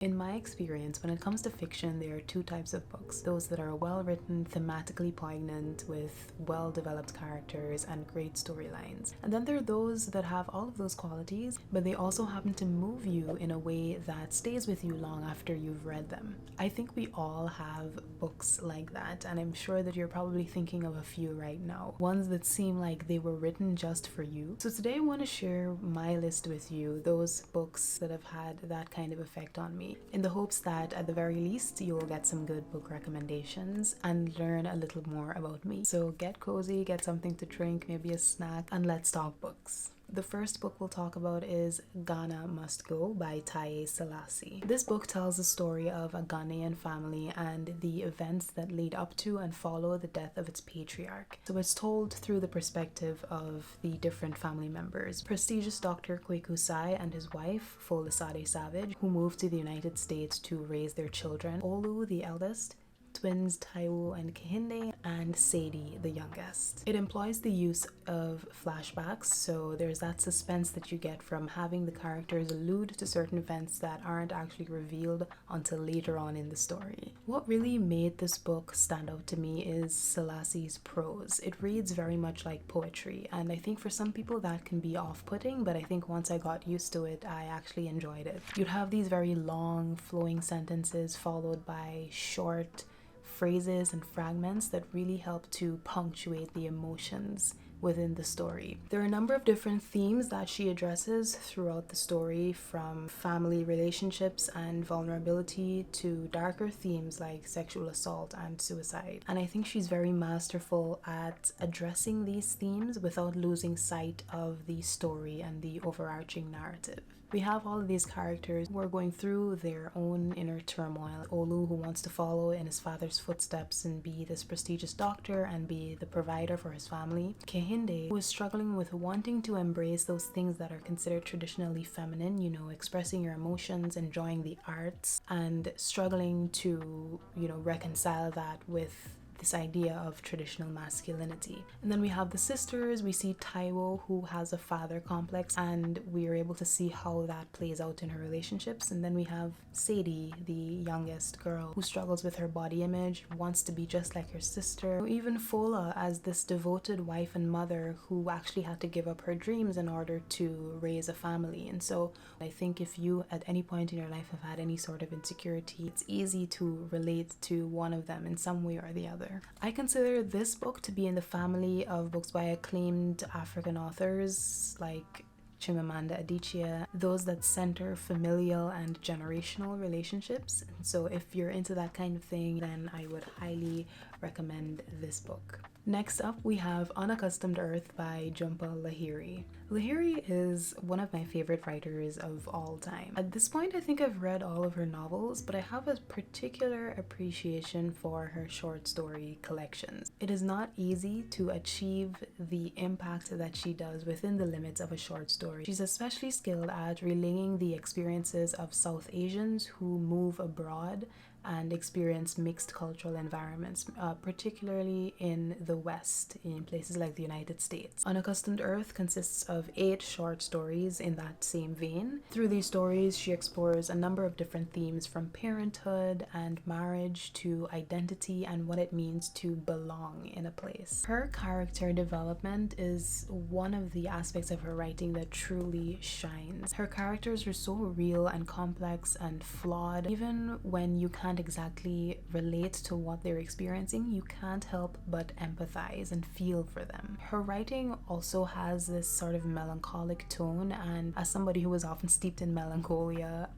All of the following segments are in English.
In my experience, when it comes to fiction, there are two types of books. Those that are well written, thematically poignant, with well developed characters and great storylines. And then there are those that have all of those qualities, but they also happen to move you in a way that stays with you long after you've read them. I think we all have books like that, and I'm sure that you're probably thinking of a few right now. Ones that seem like they were written just for you. So today I want to share my list with you, those books that have had that kind of effect on me, in the hopes that at the very least you will get some good book recommendations and learn a little more about me. So get cozy, get something to drink, maybe a snack, and let's talk books. The first book we'll talk about is Ghana Must Go by Taiye Selasi. This book tells the story of a Ghanaian family and the events that lead up to and follow the death of its patriarch. So it's told through the perspective of the different family members. Prestigious Dr. Kweku Sai and his wife, Folasade Savage, who moved to the United States to raise their children. Olu, the eldest, twins Taiwo and Kehinde, and Sadie, the youngest. It employs the use of flashbacks, so there's that suspense that you get from having the characters allude to certain events that aren't actually revealed until later on in the story. What really made this book stand out to me is Selasi's prose. It reads very much like poetry, and I think for some people that can be off-putting, but I think once I got used to it, I actually enjoyed it. You'd have these very long, flowing sentences followed by short phrases and fragments that really help to punctuate the emotions within the story. There are a number of different themes that she addresses throughout the story, from family relationships and vulnerability to darker themes like sexual assault and suicide. And I think she's very masterful at addressing these themes without losing sight of the story and the overarching narrative. We have all of these characters who are going through their own inner turmoil. Olu, who wants to follow in his father's footsteps and be this prestigious doctor and be the provider for his family. Kehinde, who is struggling with wanting to embrace those things that are considered traditionally feminine, expressing your emotions, enjoying the arts, and struggling to, reconcile that with this idea of traditional masculinity. And then we have the sisters. We see Taiwo, who has a father complex, and we are able to see how that plays out in her relationships. And then we have Sadie, the youngest girl, who struggles with her body image, wants to be just like her sister. Even Fola as this devoted wife and mother who actually had to give up her dreams in order to raise a family. And so I think if you at any point in your life have had any sort of insecurity, it's easy to relate to one of them in some way or the other. I consider this book to be in the family of books by acclaimed African authors like Chimamanda Adichie, those that center familial and generational relationships. And so if you're into that kind of thing, then I would highly recommend this book. Next up, we have Unaccustomed Earth by Jhumpa Lahiri. Lahiri is one of my favorite writers of all time. At this point, I think I've read all of her novels, but I have a particular appreciation for her short story collections. It is not easy to achieve the impact that she does within the limits of a short story. She's especially skilled at relaying the experiences of South Asians who move abroad and experience mixed cultural environments, particularly in the West, in places like the United States. Unaccustomed Earth consists of 8 short stories in that same vein. Through these stories, she explores a number of different themes, from parenthood and marriage to identity and what it means to belong in a place. Her character development is one of the aspects of her writing that truly shines. Her characters are so real and complex and flawed. Even when you can't exactly relate to what they're experiencing, you can't help but empathize and feel for them. Her writing also has this sort of melancholic tone, and as somebody who is often steeped in melancholia,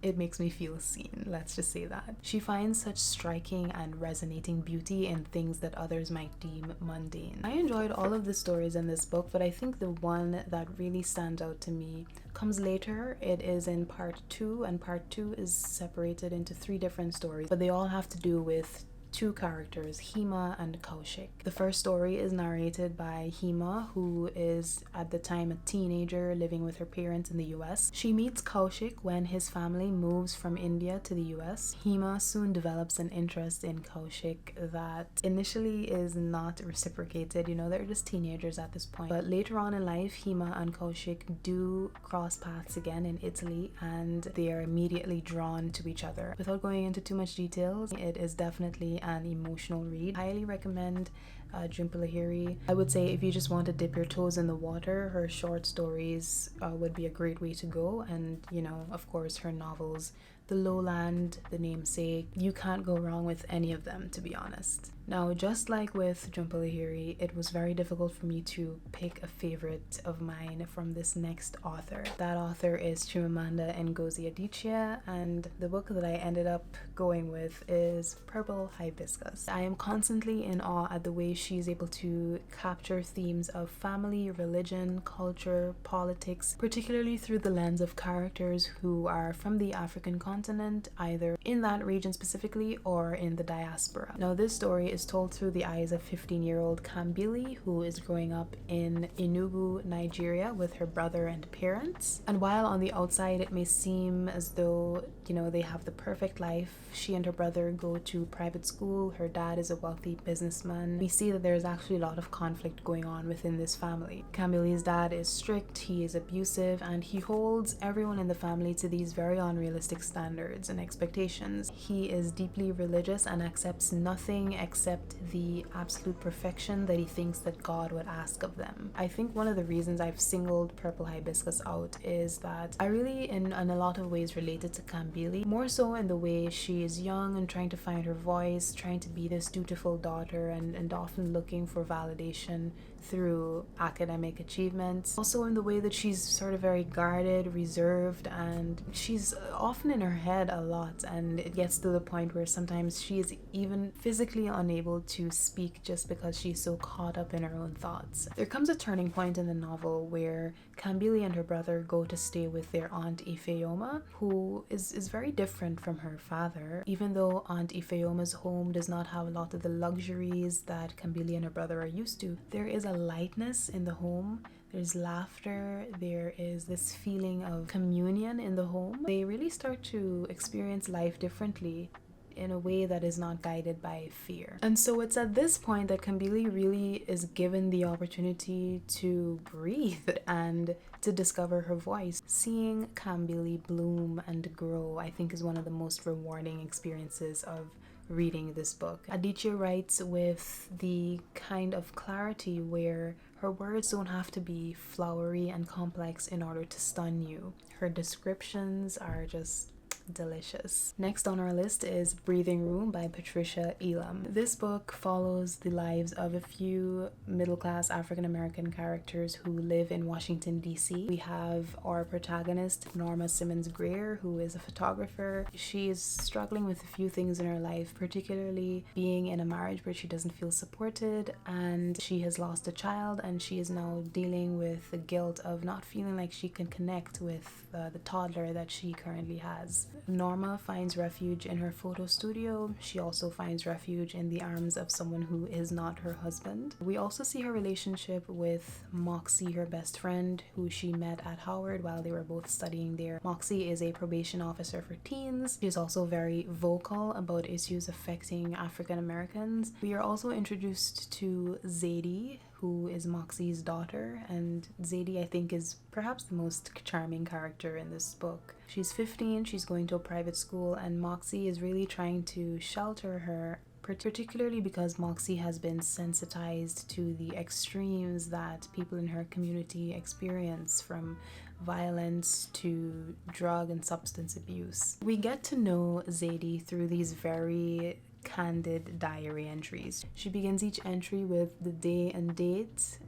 it makes me feel seen, let's just say that. She finds such striking and resonating beauty in things that others might deem mundane. I enjoyed all of the stories in this book, but I think the one that really stands out to me comes later. It is in part 2, and part 2 is separated into 3 different stories, but they all have to do with two characters, Hema and Kaushik. The first story is narrated by Hema, who is at the time a teenager living with her parents in the US. She meets Kaushik when his family moves from India to the US. Hema soon develops an interest in Kaushik that initially is not reciprocated. You know, they're just teenagers at this point. But later on in life, Hema and Kaushik do cross paths again in Italy, and they are immediately drawn to each other. Without going into too much details, it is definitely an emotional read. Highly recommend Jhumpa Lahiri. I would say if you just want to dip your toes in the water, her short stories would be a great way to go. And, you know, of course, her novels, The Lowland, The Namesake, you can't go wrong with any of them, to be honest. Now, just like with Jhumpa Lahiri, it was very difficult for me to pick a favorite of mine from this next author. That author is Chimamanda Ngozi Adichie, and the book that I ended up going with is Purple Hibiscus. I am constantly in awe at the way she's able to capture themes of family, religion, culture, politics, particularly through the lens of characters who are from the African continent, either in that region specifically or in the diaspora. Now, this story is told through the eyes of 15-year-old Kambili, who is growing up in Enugu, Nigeria with her brother and parents. And while on the outside it may seem as though, you know, they have the perfect life, she and her brother go to private school, her dad is a wealthy businessman, we see that there's actually a lot of conflict going on within this family. Kambili's dad is strict, he is abusive, and he holds everyone in the family to these very unrealistic standards and expectations. He is deeply religious and accepts nothing except the absolute perfection that he thinks that God would ask of them. I think one of the reasons I've singled Purple Hibiscus out is that I really in a lot of ways related to Kambili, more so in the way she is young and trying to find her voice, trying to be this dutiful daughter, and often looking for validation through academic achievements. Also in the way that she's sort of very guarded, reserved, and she's often in her head a lot, and it gets to the point where sometimes she is even physically unable to speak just because she's so caught up in her own thoughts. There comes a turning point in the novel where Kambili and her brother go to stay with their aunt Ifeoma, who is very different from her father. Even though Aunt Ifeoma's home does not have a lot of the luxuries that Kambili and her brother are used to, there is a lightness in the home. There's laughter, there is this feeling of communion in the home. They really start to experience life differently in a way that is not guided by fear. And so it's at this point that Kambili really is given the opportunity to breathe and to discover her voice. Seeing Kambili bloom and grow, I think, is one of the most rewarding experiences of reading this book. Adichie writes with the kind of clarity where her words don't have to be flowery and complex in order to stun you. Her descriptions are just delicious. Next on our list is Breathing Room by Patrica Elam. This book follows the lives of a few middle-class African-American characters who live in Washington, D.C. We have our protagonist, Norma Simmons Greer, who is a photographer. She is struggling with a few things in her life, particularly being in a marriage where she doesn't feel supported, and she has lost a child, and she is now dealing with the guilt of not feeling like she can connect with the toddler that she currently has. Norma finds refuge in her photo studio. She also finds refuge in the arms of someone who is not her husband. We also see her relationship with Moxie, her best friend, who she met at Howard while they were both studying there. Moxie is a probation officer for teens. She is also very vocal about issues affecting African Americans. We are also introduced to Zadie, who is Moxie's daughter, and Zadie, I think, is perhaps the most charming character in this book. She's 15, she's going to a private school, and Moxie is really trying to shelter her, particularly because Moxie has been sensitized to the extremes that people in her community experience, from violence to drug and substance abuse. We get to know Zadie through these very candid diary entries. She begins each entry with the day and date,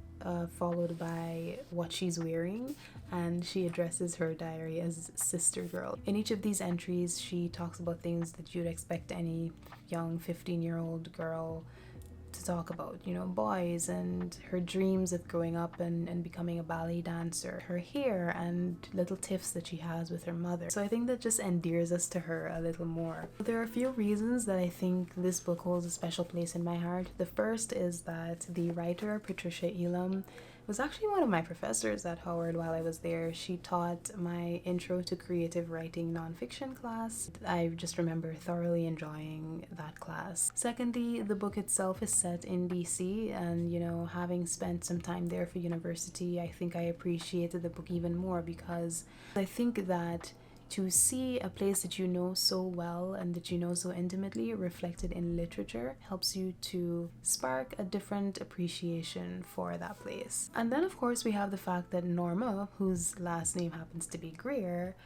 followed by what she's wearing, and she addresses her diary as Sister Girl. In each of these entries, she talks about things that you'd expect any young 15-year-old girl to talk about, you know, boys and her dreams of growing up and becoming a ballet dancer, her hair and little tiffs that she has with her mother. So I think that just endears us to her a little more. There are a few reasons that I think this book holds a special place in my heart. The first is that the writer, Patrica Elam, was actually one of my professors at Howard while I was there. She taught my intro to creative writing nonfiction class. I just remember thoroughly enjoying that class. Secondly, the book itself is set in DC, and you know, having spent some time there for university, I think I appreciated the book even more, because I think that to see a place that you know so well and that you know so intimately reflected in literature helps you to spark a different appreciation for that place. And then of course we have the fact that Norma, whose last name happens to be Greer,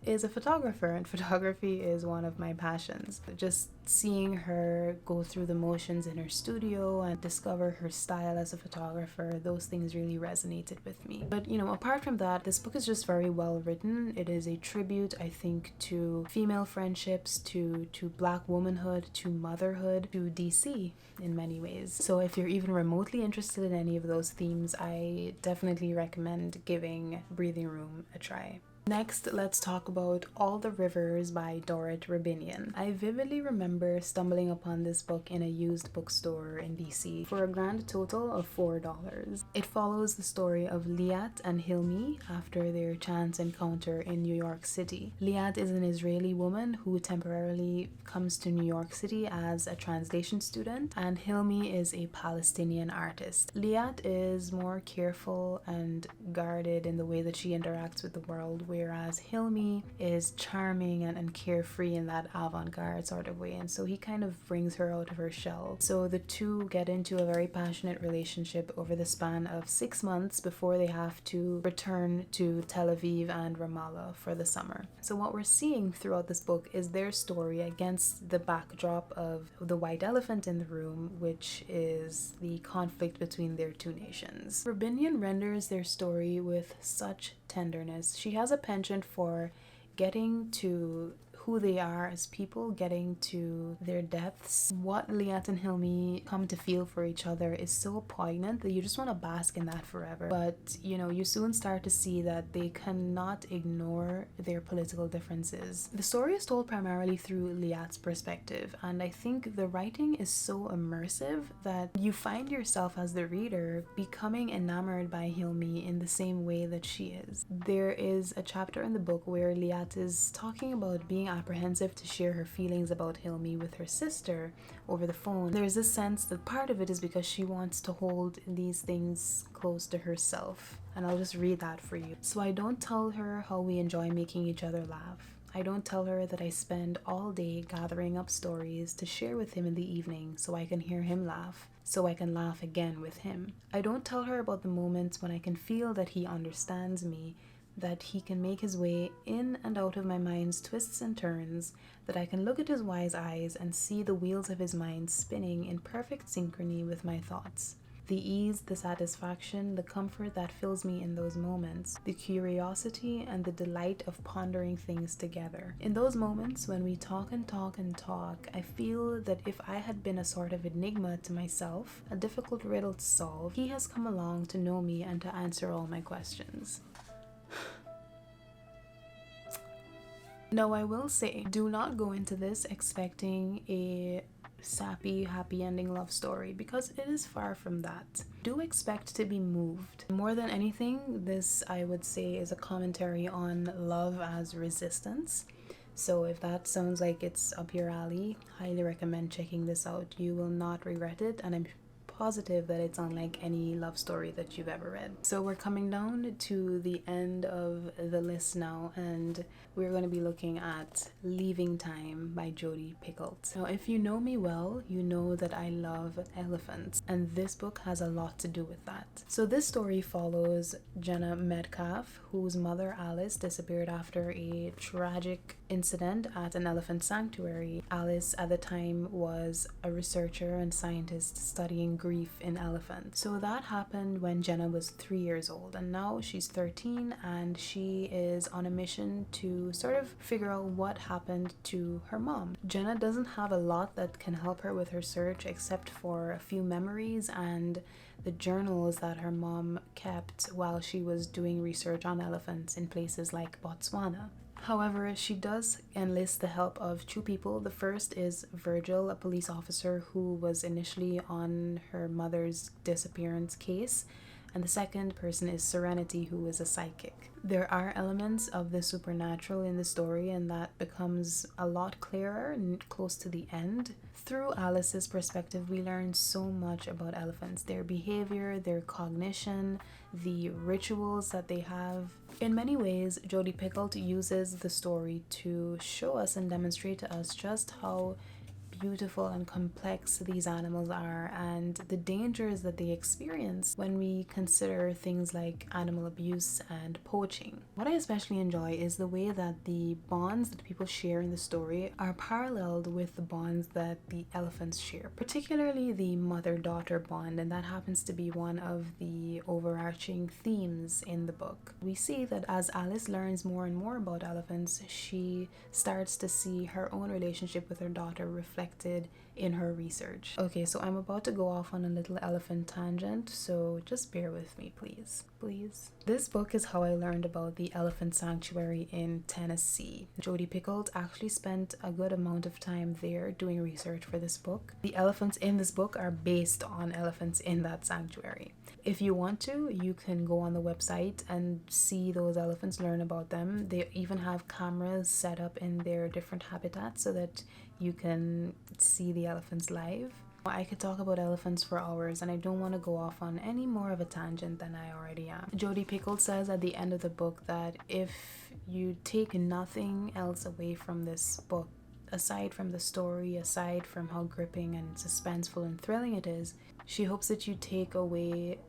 is a photographer, and photography is one of my passions. Just seeing her go through the motions in her studio and discover her style as a photographer, those things really resonated with me. But you know, apart from that, this book is just very well written. It is a tribute, I think, to female friendships, to black womanhood, to motherhood, to DC in many ways. So if you're even remotely interested in any of those themes, I definitely recommend giving Breathing Room a try. Next, let's talk about All the Rivers by Dorit Rabinyan. I vividly remember stumbling upon this book in a used bookstore in DC for a grand total of $4. It follows the story of Liat and Hilmi after their chance encounter in New York City. Liat is an Israeli woman who temporarily comes to New York City as a translation student, and Hilmi is a Palestinian artist. Liat is more careful and guarded in the way that she interacts with the world, whereas Hilmi is charming and carefree in that avant-garde sort of way, and so he kind of brings her out of her shell. So the two get into a very passionate relationship over the span of 6 months before they have to return to Tel Aviv and Ramallah for the summer. So what we're seeing throughout this book is their story against the backdrop of the white elephant in the room, which is the conflict between their two nations. Rabinyan renders their story with such tenderness. She has a penchant for getting to who they are as people, getting to their depths. What Liat and Hilmi come to feel for each other is so poignant that you just want to bask in that forever. But you know, you soon start to see that they cannot ignore their political differences. The story is told primarily through Liat's perspective, and I think the writing is so immersive that you find yourself as the reader becoming enamored by Hilmi in the same way that she is. There is a chapter in the book where Liat is talking about being apprehensive to share her feelings about Hilmi with her sister over the phone. There's this sense that part of it is because she wants to hold these things close to herself. And I'll just read that for you. So I don't tell her how we enjoy making each other laugh. I don't tell her that I spend all day gathering up stories to share with him in the evening so I can hear him laugh, so I can laugh again with him. I don't tell her about the moments when I can feel that he understands me, that he can make his way in and out of my mind's twists and turns, that I can look at his wise eyes and see the wheels of his mind spinning in perfect synchrony with my thoughts. The ease, the satisfaction, the comfort that fills me in those moments, the curiosity and the delight of pondering things together. In those moments when we talk and talk and talk, I feel that if I had been a sort of enigma to myself, a difficult riddle to solve, he has come along to know me and to answer all my questions. Now, I will say, do not go into this expecting a sappy, happy ending love story, because it is far from that. Do expect to be moved. More than anything, this, I would say, is a commentary on love as resistance. So if that sounds like it's up your alley, highly recommend checking this out. You will not regret it, and I'm positive that it's unlike any love story that you've ever read. So we're coming down to the end of the list now, and we're going to be looking at Leaving Time by Jodi Picoult. Now, if you know me well, you know that I love elephants, and this book has a lot to do with that. So this story follows Jenna Metcalf, whose mother Alice disappeared after a tragic incident at an elephant sanctuary. Alice at the time was a researcher and scientist studying grief in elephants. So that happened when Jenna was 3 years old, and now she's 13 and she is on a mission to to sort of figure out what happened to her mom. Jenna doesn't have a lot that can help her with her search except for a few memories and the journals that her mom kept while she was doing research on elephants in places like Botswana. However, she does enlist the help of two people. The first is Virgil, a police officer who was initially on her mother's disappearance case, and the second person is Serenity, who is a psychic. There are elements of the supernatural in the story, and that becomes a lot clearer close to the end. Through Alice's perspective, we learn so much about elephants, their behavior, their cognition, the rituals that they have. In many ways, Jodi Picoult uses the story to show us and demonstrate to us just how beautiful and complex these animals are and the dangers that they experience when we consider things like animal abuse and poaching. What I especially enjoy is the way that the bonds that people share in the story are paralleled with the bonds that the elephants share, particularly the mother-daughter bond, and that happens to be one of the overarching themes in the book. We see that as Alice learns more and more about elephants, she starts to see her own relationship with her daughter reflected in her research. Okay, so I'm about to go off on a little elephant tangent, so just bear with me, please. This book is how I learned about the elephant sanctuary in Tennessee. Jodi Picoult actually spent a good amount of time there doing research for this book. The elephants in this book are based on elephants in that sanctuary. If you want to, you can go on the website and see those elephants, learn about them. They even have cameras set up in their different habitats so that you can see the elephants live. I could talk about elephants for hours, and I don't want to go off on any more of a tangent than I already am. Jodi Picoult says at the end of the book that if you take nothing else away from this book, aside from the story, aside from how gripping and suspenseful and thrilling it is, she hopes that you take away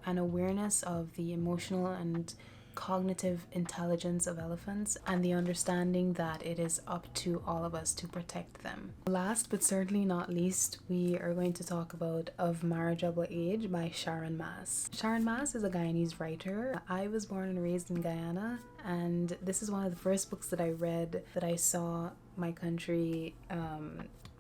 an awareness of the emotional and cognitive intelligence of elephants and the understanding that it is up to all of us to protect them. Last but certainly not least, we are going to talk about Of Marriageable Age by Sharon Maas. Sharon Maas is a Guyanese writer. I was born and raised in Guyana, and this is one of the first books that I read that I saw my country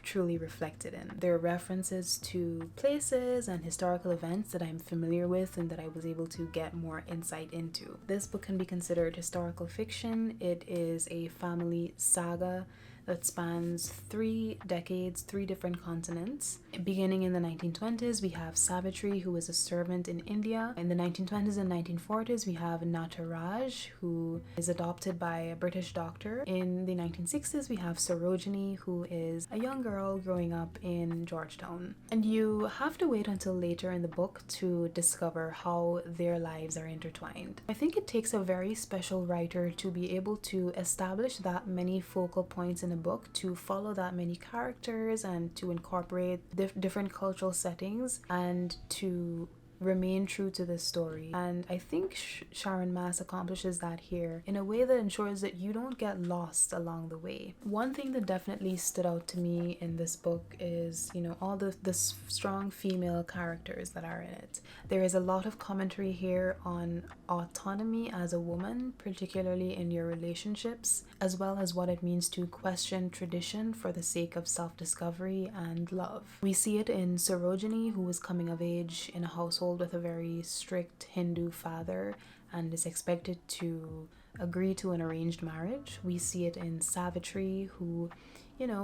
truly reflected in. There are references to places and historical events that I'm familiar with and that I was able to get more insight into. This book can be considered historical fiction. It is a family saga that spans 3 decades, 3 different continents. Beginning in the 1920s, we have Savitri, who is a servant in India. In the 1920s and 1940s, we have Nataraj, who is adopted by a British doctor. In the 1960s, we have Sarojini, who is a young girl growing up in Georgetown. And you have to wait until later in the book to discover how their lives are intertwined. I think it takes a very special writer to be able to establish that many focal points in a book, to follow that many characters and to incorporate different cultural settings and to remain true to this story. And I think Sharon Maas accomplishes that here in a way that ensures that you don't get lost along the way. One thing that definitely stood out to me in this book is, all the strong female characters that are in it. There is a lot of commentary here on autonomy as a woman, particularly in your relationships, as well as what it means to question tradition for the sake of self-discovery and love. We see it in Sarojini, who is coming of age in a household with a very strict Hindu father and is expected to agree to an arranged marriage. We see it in Savitri, who,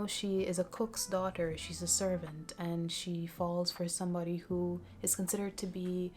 she is a cook's daughter, she's a servant, and she falls for somebody who is considered to be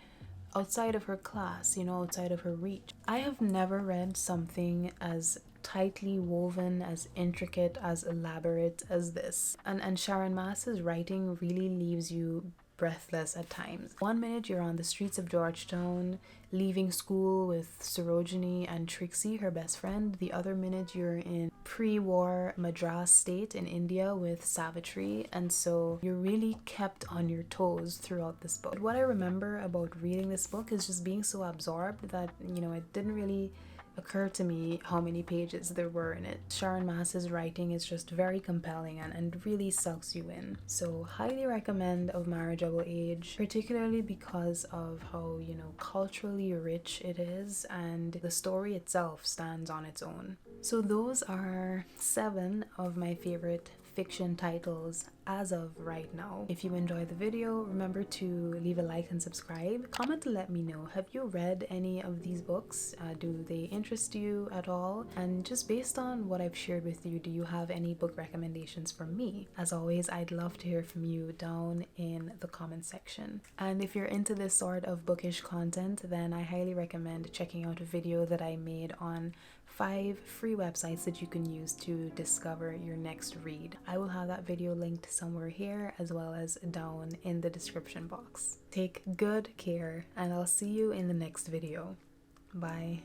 outside of her class, outside of her reach. I have never read something as tightly woven, as intricate, as elaborate as this. And Sharon Maas's writing really leaves you breathless at times. One minute you're on the streets of Georgetown, leaving school with Sarojini and Trixie, her best friend. The other minute you're in pre-war Madras state in India with Savitri, and so you're really kept on your toes throughout this book. What I remember about reading this book is just being so absorbed that, it didn't really occur to me how many pages there were in it. Sharon Maas's writing is just very compelling and really sucks you in. So highly recommend Of Marriageable Age, particularly because of how, culturally rich it is and the story itself stands on its own. So those are 7 of my favorite fiction titles as of right now. If you enjoyed the video, remember to leave a like and subscribe. Comment to let me know, have you read any of these books? Do they interest you at all? And just based on what I've shared with you, do you have any book recommendations for me? As always, I'd love to hear from you down in the comment section. And if you're into this sort of bookish content, then I highly recommend checking out a video that I made on 5 free websites that you can use to discover your next read. I will have that video linked somewhere here as well as down in the description box. Take good care and I'll see you in the next video. Bye.